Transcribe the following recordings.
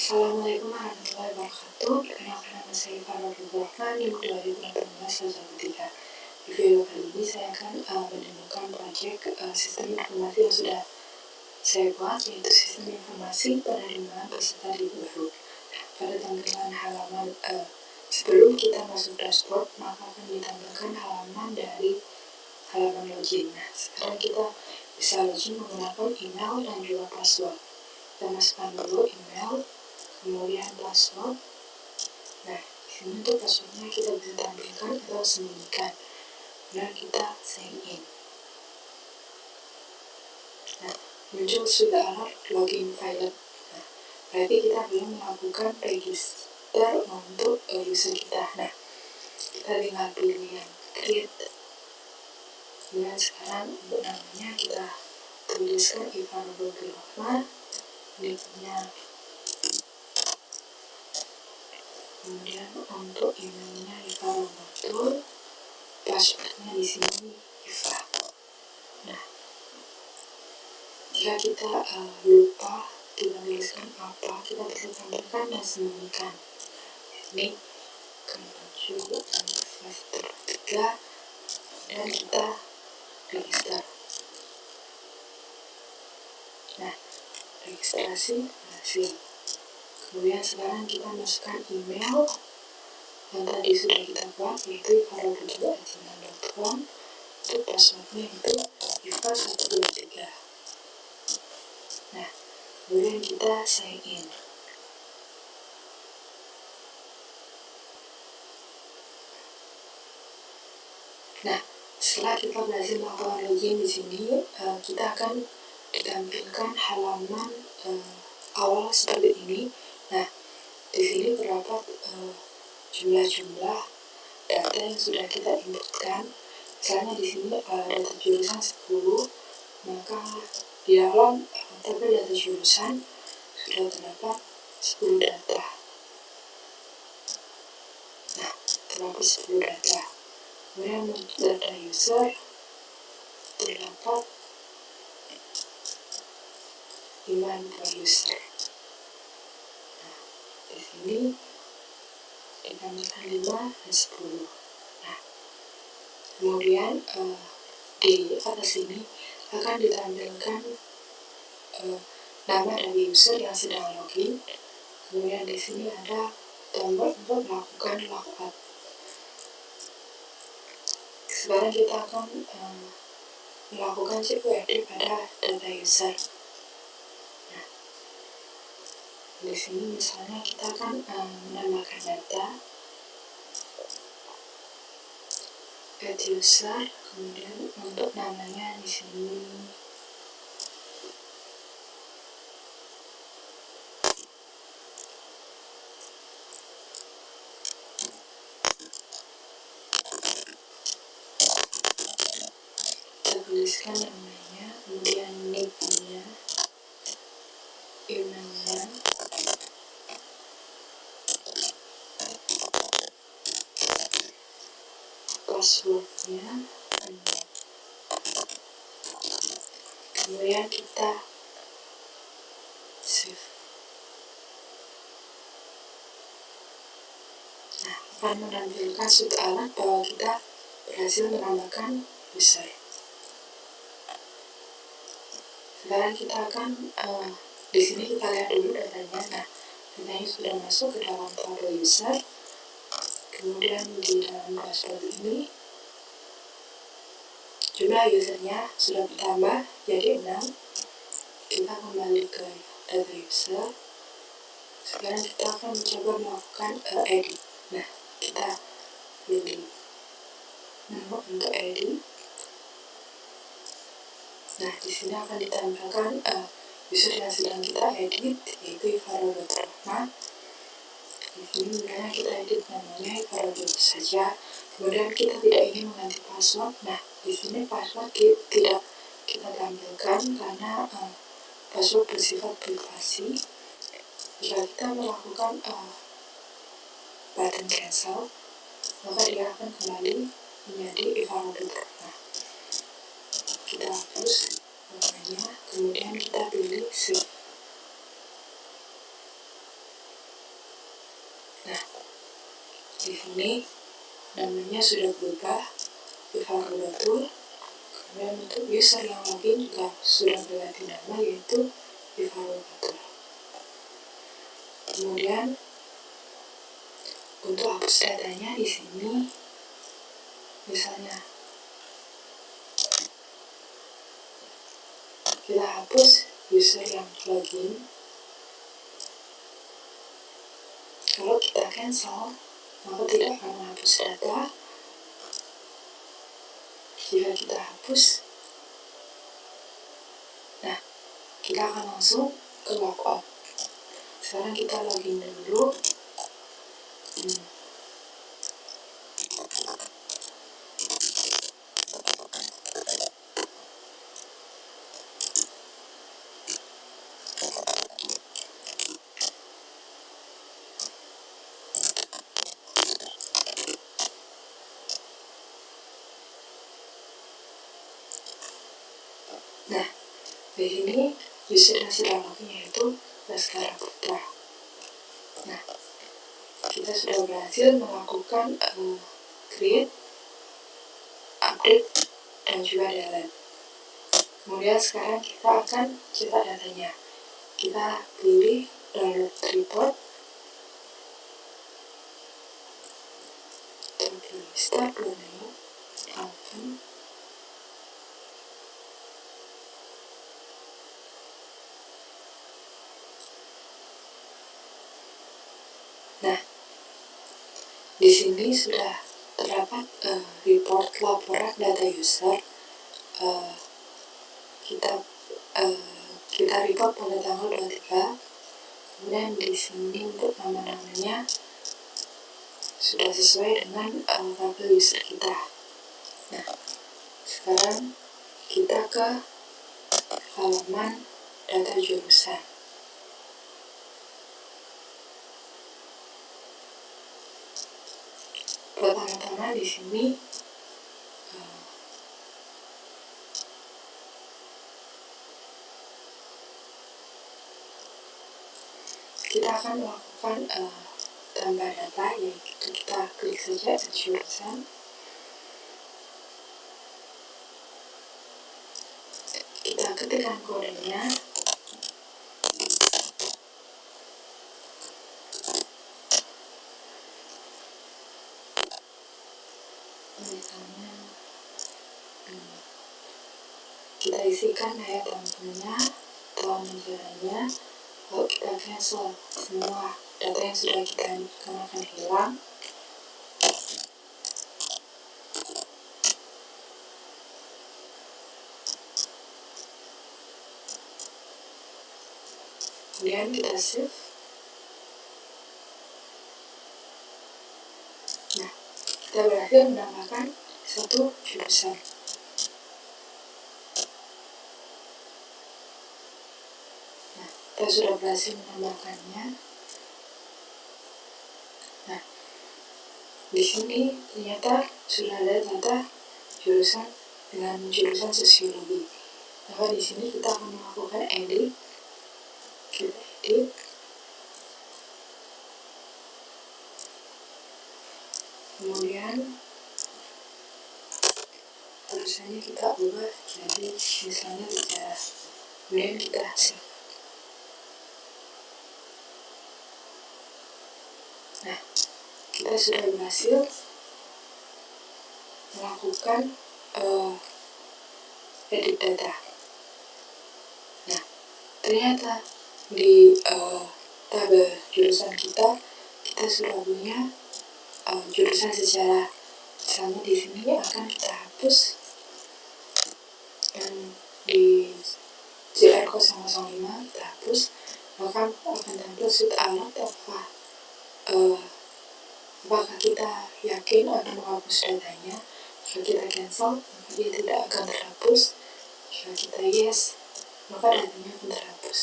Assalamualaikum warahmatullahi wabarakatuh. Perkenalkan nama saya Farah Rahman, NIM 2018-113. Di video kali ini saya akan menunjukkan proyek sistem informasi yang sudah saya buat, yaitu sistem informasi penerimaan peserta didik baru. Pada tampilan halaman sebelum kita masuk dashboard, maka akan ditampilkan halaman dari halaman login. Nah, sekarang kita bisa login menggunakan email dan juga password. Kita masukkan dulu email, kemudian password. Nah, di sini untuk passwordnya kita bisa tampilkan atau sembunyikan. Dan kita sign in. Nah, muncul sudah alert login pilot. Nah, berarti kita belum melakukan register untuk user kita. Nah, kita tinggal pilih yang create. Kemudian sekarang untuk namanya kita tuliskan Ivan Rahman, nicknya. Kemudian untuk emailnya Iva Rahmatul, passwordnya di sini Iva. Nah, jika kita lupa kita tuliskan apa, kita bisa tambahkan dan sembunyikan. Ini menuju universitas 3 dan kita register. Nah, registrasi berhasil. Kemudian sekarang kita masukkan email yang tadi sudah kita buat, yaitu iva.gmail.com. Untuk passwordnya itu iva123. Nah, kemudian kita sign in. Nah, setelah kita berhasil melakukan login di sini, kita akan ditampilkan halaman awal seperti ini. Nah, di sini terdapat jumlah-jumlah data yang sudah kita inputkan. Misalnya di sini data jurusan 10, maka di dalam tabel data jurusan sudah terdapat 10 data. Nah, terdapat 10 data. Kemudian untuk data user terdapat 5 user. Nah, di sini ditampilkan 5 dan 10. Nah, kemudian di atas ini akan ditampilkan nama dari user yang sedang login. Kemudian di sini ada tombol untuk melakukan logout. Sekarang kita akan melakukan CQRD pada data user. Nah, di sini misalnya kita akan menambahkan data add user, kemudian untuk namanya di sini kita tuliskan namanya, kemudian nicknya, emailnya, passwordnya, kemudian kita save. Nah, akan menampilkan sudah alert bahwa kita berhasil menambahkan user. Sekarang kita akan di sini kita lihat dulu datanya. Nah, datanya sudah masuk ke dalam tabel user. Kemudian di dalam dashboard ini jumlah usernya sudah bertambah jadi 6. Kita kembali ke data user. Sekarang kita akan mencoba melakukan edit. Nah, kita pilih menu untuk edit. Nah, di sini akan ditampilkan user yang sedang kita edit, yaitu Iva.Rahman. Di sini misalnya kita edit namanya Iva saja. Kemudian kita tidak ingin mengganti password. Nah, di sini password tidak kita tampilkan karena password bersifat privasi. Jika kita melakukan button cancel, maka dia akan kembali menjadi Iva.Rahman. Kita hapus namanya, kemudian kita pilih save. Nah, di sini misalnya kita edit namanya Iva saja. Kemudian kita tidak ingin mengganti password. Nah, di sini password tidak kita tampilkan karena password bersifat privasi. Jika kita melakukan button cancel, maka dia akan kembali menjadi Iva.Rahman. Kita hapus namanya, kemudian kita pilih save. Nah, di sini namanya sudah berubah, Vivarobatur. Kemudian untuk user yang login juga sudah berganti nama, yaitu Vivarobatur. Kemudian untuk hapus datanya di sini, misalnya kita hapus user yang login. Kalau kita cancel, maka tidak akan menghapus data. Jika kita hapus, nah, kita akan langsung ke logout. Sekarang kita login dulu. Nah, di sini user yang sudah login yaitu Baskara Putra. Nah, kita sudah berhasil melakukan create, update, dan juga delete. Kemudian sekarang kita akan cetak datanya. Kita pilih download report, kita pilih start dulu, open. Nah, di sini sudah terdapat report laporan data user. Kita report pada tanggal 23. Kemudian di sini untuk nama-namanya sudah sesuai dengan tabel user kita. Nah, sekarang kita ke halaman data jurusan. Pertama-tama di sini kita akan melakukan tambah data, yaitu kita klik saja jurusan. Kita ketikkan kodenya. Misalnya kita isikan daya tampilnya, tahun negaranya. Lalu kita cancel, semua data yang sudah kita inputkan akan hilang. Kemudian kita save. Nah, kita berhasil menambahkan satu jurusan. Nah, kita sudah berhasil menambahkannya. Nah, di sini ternyata sudah ada data jurusan dengan jurusan sosiologi. Maka di sini kita akan melakukan edit. Kita edit. Kemudian jurusannya kita ubah jadi misalnya sejarah. Kemudian kita save. Nah, kita sudah berhasil melakukan edit data. Nah, ternyata di tabel jurusan kita sudah punya jurusan sejarah. Misalnya di sini akan kita hapus, dan di JR005 kita hapus, maka akan tampil sud alert apakah kita yakin akan menghapus datanya. Jika kita cancel, maka dia tidak akan terhapus. Jika kita yes, maka datanya akan terhapus.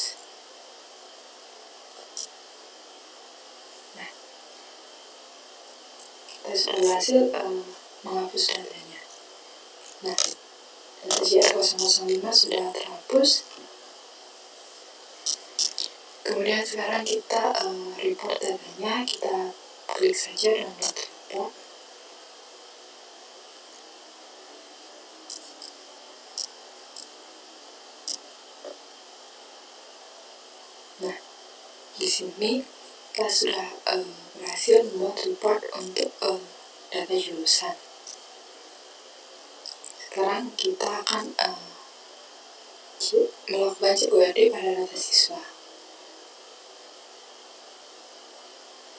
Nah, kita sudah berhasil menghapus datanya. Nah, data JR005 sudah terhapus. Kemudian sekarang kita report datanya. Kita klik saja download report. Nah, di sini kita sudah berhasil membuat report untuk data jurusan. Sekarang kita akan melakukan CORD pada data siswa.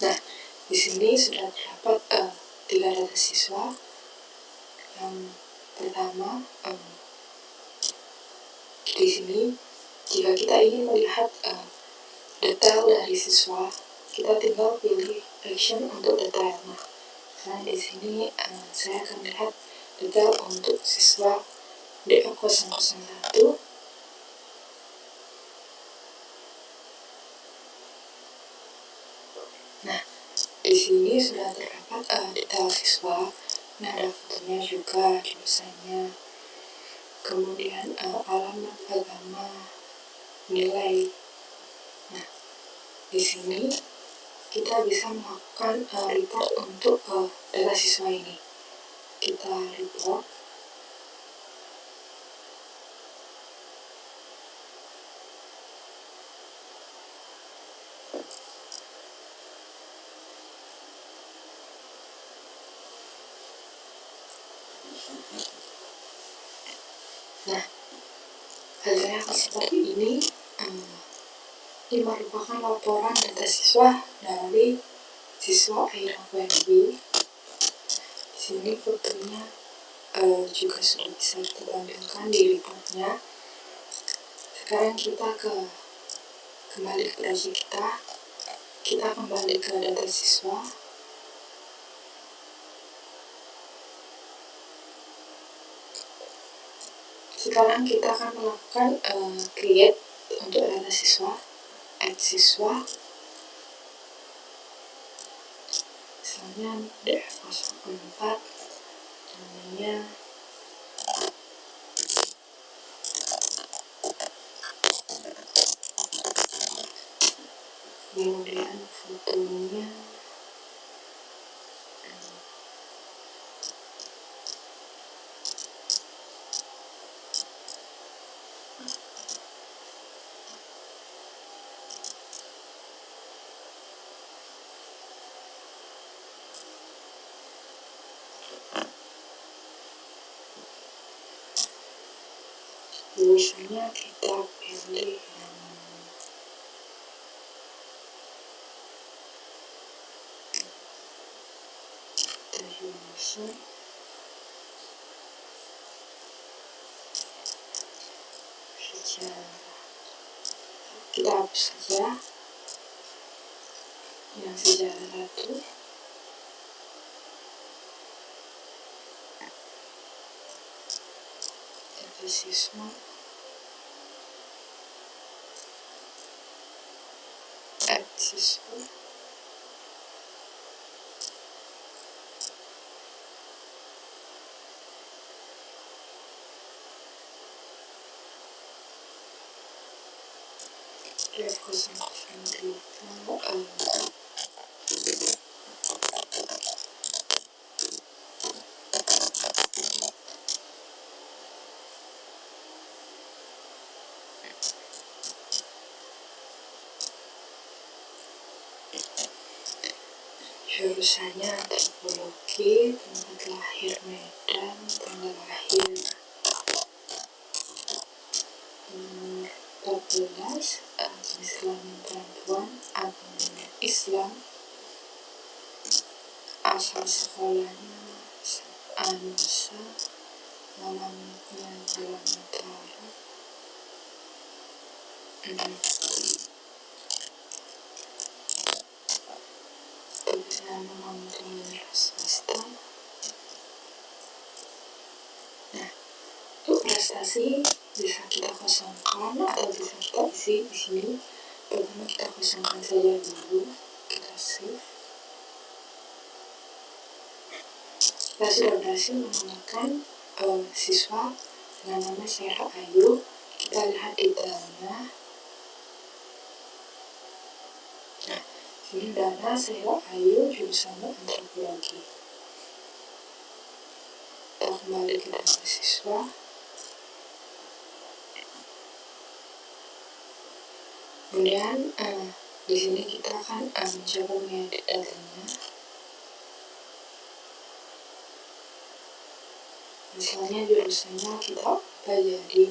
Nah, di sini sudah terdapat 3 data siswa. Yang pertama, di sini jika kita ingin melihat detail dari siswa, kita tinggal pilih action untuk detail. Nah, misalnya di sini saya akan lihat detail untuk siswa DO001. Nah, di sini sudah terdapat detail siswa. Nah, ada fotonya juga, jurusannya, kemudian alamat, agama, nilai. Nah, di sini kita bisa melakukan report untuk data siswa ini. Kita report. Nah, hasilnya seperti ini. Ini merupakan laporan data siswa dari siswa AIRAPNB. Di sini fotonya juga sudah bisa kita tampilkan di reportnya. Sekarang kita kembali ke project kita. Kita kembali ke data siswa. Sekarang kita akan melakukan create untuk data siswa, add siswa. Misalnya D04, namanya kemudian fotonya biasanya kita pilih yang jurusan. Sejarah kita hapus saja yang sejarah 1. Data siswa, add siswa. Jurusannya antropologi, tempat lahir Medan, tanggal lahir 14, jenis kelamin perempuan, agama Islam, asal sekolahnya Anusa, alamatnya Jalan Utara, swasta. Nah, untuk prestasi bisa kita kosongkan atau bisa kita isi di sini. Pertama kita kosongkan saja dulu, kita save. Kita sudah berhasil menemukan siswa dengan nama Syara Ayu. Kita lihat detailnya. Nah, Ini Dana, saya Ayu, jurusannya antropologi. Kita kembali ke data siswa. Kemudian di sini kita akan mencoba mengedit datanya. Misalnya jurusannya kita ubah jadi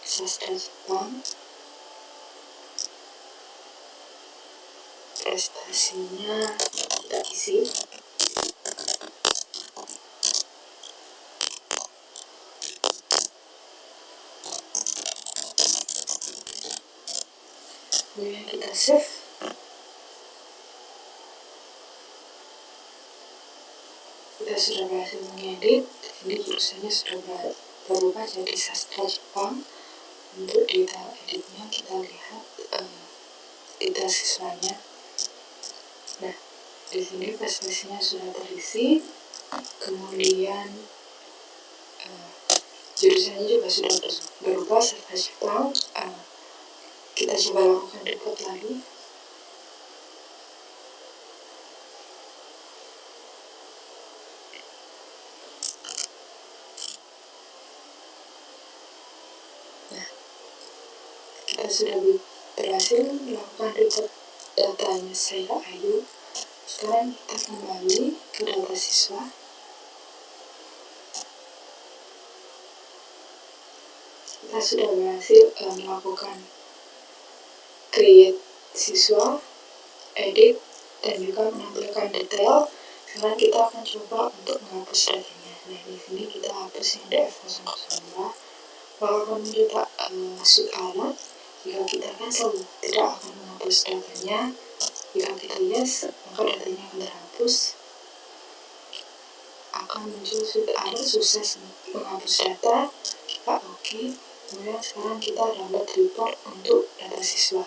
sastra Jepang. Prestasinya kita isi. Kemudian kita save. Kita sudah berhasil mengedit. Ini jurusannya sudah berubah jadi sastra Jepang. Untuk data editnya kita lihat data siswanya. Nah, di sini prestasinya sudah terisi. Kemudian jurusannya juga sudah berubah sastra Jepang. Kita coba lakukan report lagi. Nah, kita sudah berhasil melakukan report datanya saya Ayu. Sekarang kita kembali ke data siswa. Kita sudah berhasil melakukan create siswa, edit, dan juga menampilkan detail. Sekarang kita akan coba untuk menghapus datanya. Nah, di sini kita hapus yang DF002. Maka akan mencetak soalan. Jika kita cancel, tidak akan menghapus datanya. Jika kita yes, maka datanya akan terhapus. Akan muncul soalan sukses menghapus data. Kita oke. Kemudian sekarang kita download report untuk data siswa.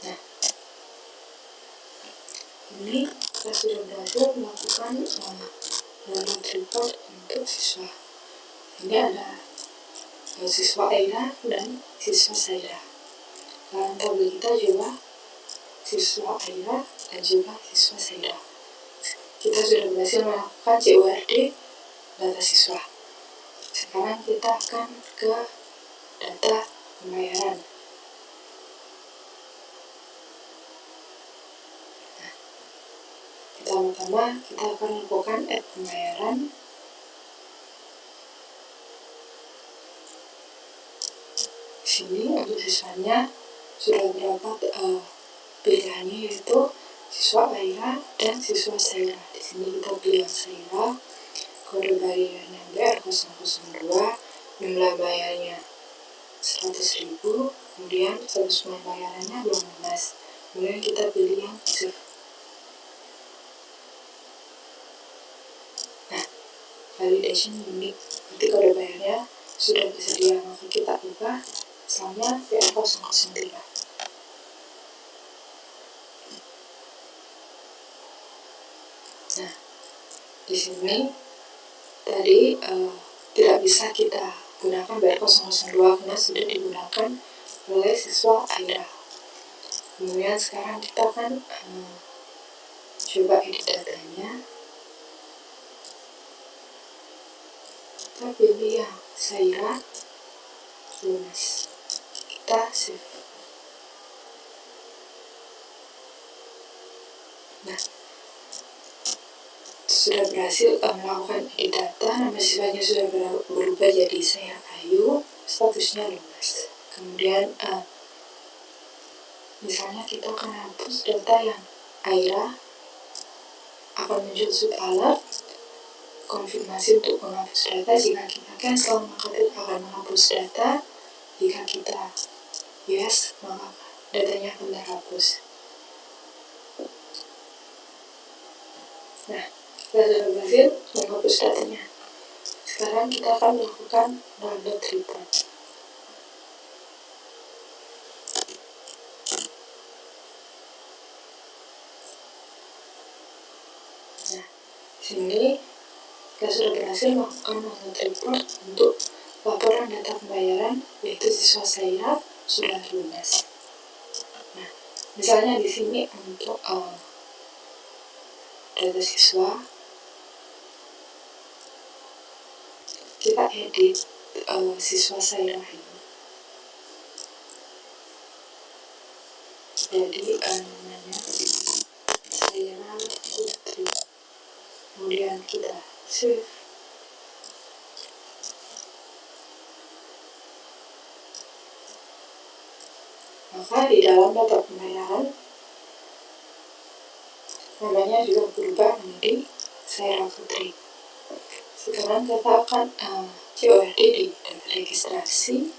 Nah, ini kita sudah berhasil melakukan download report untuk siswa. Ini ada siswa Aira dan siswa Saira. Dalam tabel kita juga siswa Aira dan juga siswa Saira. Kita sudah berhasil melakukan CURD data siswa. Sekarang kita akan ke data pembayaran. Nah, pertama-tama kita akan melakukan add pembayaran. Sini untuk siswanya sudah terdapat pilihannya, yaitu siswa Aira dan siswa Saira. Di sini kita pilih yang Saira. Kode bayarnya BR002, jumlah bayarnya 100.000, kemudian status pembayarannya 12. Kemudian kita pilih yang save. Nah, validation unik. Berarti kode bayarnya sudah tersedia, maka kita ubah misalnya BR003. Nah, di sini tadi tidak bisa kita gunakan BR002 karena sudah digunakan oleh siswa Aira. Kemudian sekarang kita akan coba edit datanya. Kita pilih yang Saira, lunas. Kita save. Nah, sudah berhasil melakukan edit data. Nama siswanya sudah berubah jadi saya Ayu, statusnya lunas. Kemudian misalnya kita akan hapus data yang Aira, akan muncul alert konfirmasi untuk menghapus data. Jika kita cancel, maka akan menghapus data. Jika kita yes, maka datanya akan terhapus. Nah, kita sudah berhasil menghapus datanya. Sekarang kita akan melakukan download report. Nah, sini kita sudah berhasil melakukan download report untuk laporan data pembayaran, yaitu siswa Saira sudah lunas. Nah, misalnya di sini untuk data siswa, kita edit siswa Saira ini. Jadi namanya Saira Putri. Kemudian kita save. Maka di dalam data pembayaran namanya juga berubah menjadi Saira Putri. Sekarang kita akan CORD di data registrasi.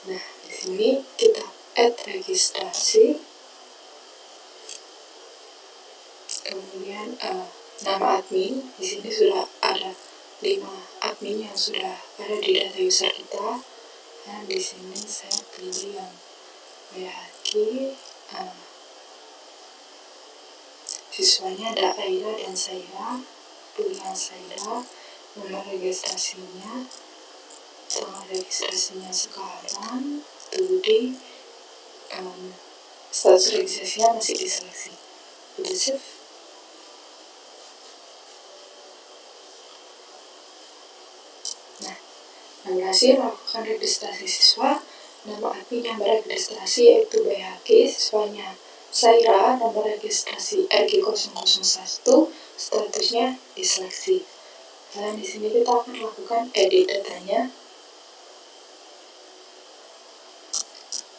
Nah, di sini kita add registrasi. Kemudian nama admin. Di sini sudah ada 5 admin yang sudah ada di data user kita. Dan di sini saya pilih yang Bayaki. Siswanya ada Aira dan Saira. Pilihan Saira, nomor registrasinya, tanggal registrasinya sekarang, studi, status registrasinya masih diseleksi. Kita save. Nah, berhasil melakukan registrasi siswa. Nama admin yang beregistrasi yaitu Bayaki, siswanya Saira, nomor registrasi RG001, statusnya diseleksi. Dan di sini kita akan lakukan edit datanya.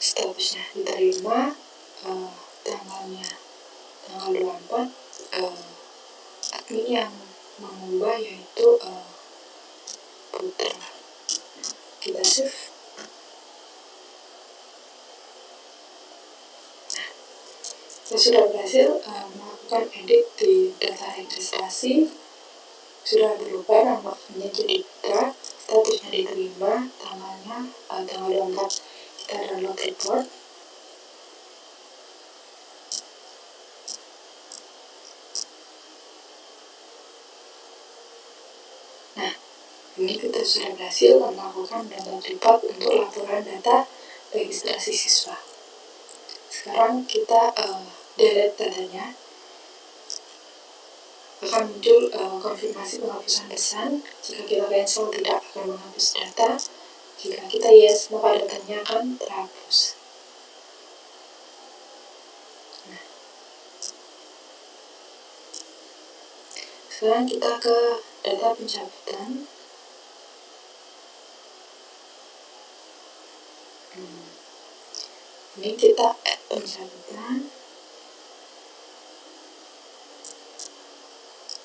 Statusnya diterima, tanggalnya tanggal 24, admin yang mengubah yaitu Putra. Kita save. Nah, saya sudah berhasil melakukan edit di data registrasi. Sudah berubah nama menjadi Putra, statusnya diterima, tanggalnya tanggal 24. Kita download report. Nah, ini kita sudah berhasil melakukan download report untuk laporan data registrasi siswa. Sekarang kita delete datanya. Akan muncul konfirmasi penghapusan pesan. Jika kita cancel, tidak akan menghapus data. Jika kita yes, maka datanya akan terhapus. Nah, sekarang kita ke data pencabutan. Ini kita add pencabutan.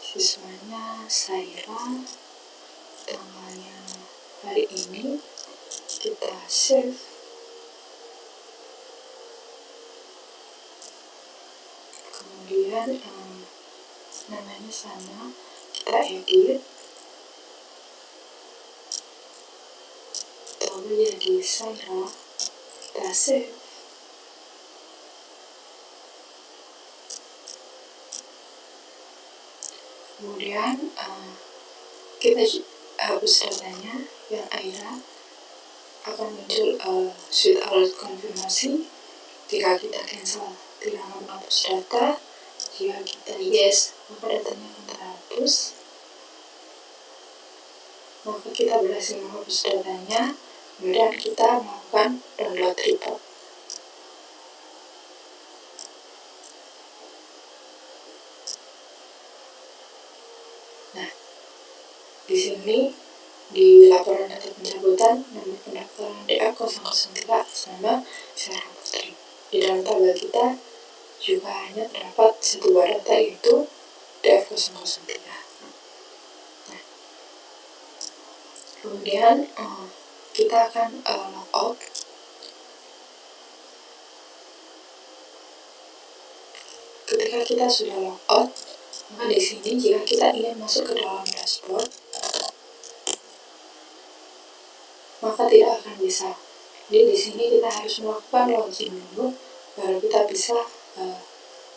Siswanya Saira, tanggalnya hari ini. Kita save. Kemudian namanya sama, kita edit. Lalu jadi Saira, kita save. Kemudian kita hapus datanya. Yang Aira akan muncul suite alert konfirmasi. Jika kita cancel, tidak akan menghapus data. Jika kita yes, maka datanya akan terhapus. Maka kita berhasil menghapus datanya. Kemudian kita melakukan download report. Nah, di sini di laporan data pencabutan nomor pendaftaran DA003 sama Saira Putri. Di dalam tabel kita juga hanya terdapat satu buah data, yaitu DF003. Nah, kemudian kita akan logout. Ketika kita sudah logout, maka di sini jika kita ingin masuk ke dalam dashboard, maka tidak akan bisa. Jadi di sini kita harus melakukan login dulu, baru kita bisa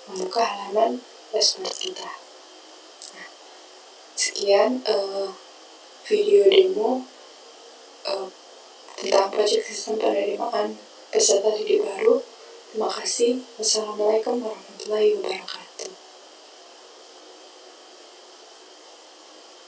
membuka halaman dashboard kita. Nah, Sekian video demo tentang proyek sistem penerimaan peserta didik baru. Terima kasih. Wassalamualaikum warahmatullahi wabarakatuh.